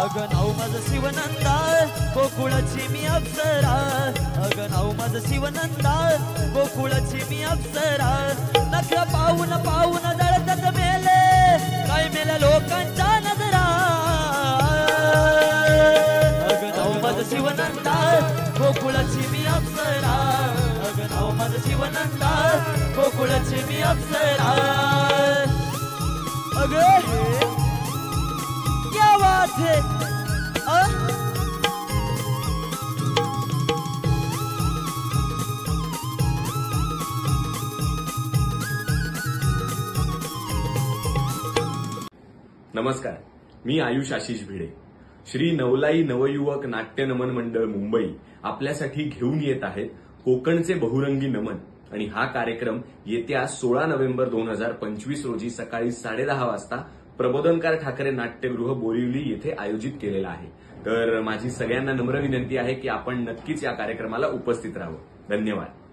अगं नाव माझं शिवनंदा गोकुळाची मी अप्सरा अगं नाव माझं शिवनंदा गोकुळाची मी अप्सरा नखरा पाहून पाहून जळतात मेले काय मेल्या लोकांच्या नजरा अगं नाव माझं शिवनंदा गोकुळाची मी अप्सरा अगं नाव माझं शिवनंदा गोकुळाची मी अप्सरा अगं क्या बात है नमस्कार, मी आयुष आशिष भिडे. श्री नवलाई नवयुवक नाट्य नमन मंडळ मुंबई आपल्यासाठी घेऊन येत आहेत कोकणचे बहुरंगी नमन आणि हा कार्यक्रम येत्या 16 नोव्हेंबर 2025 रोजी सकाळी 10:30 वाजता प्रबोधनकार ठाकरे नाट्यगृह बोरिवली येथे आयोजित केलेला आहे. तर माझी सगळ्यांना नम्र विनंती आहे की आपण नक्कीच या कार्यक्रमाला उपस्थित राहावं. धन्यवाद.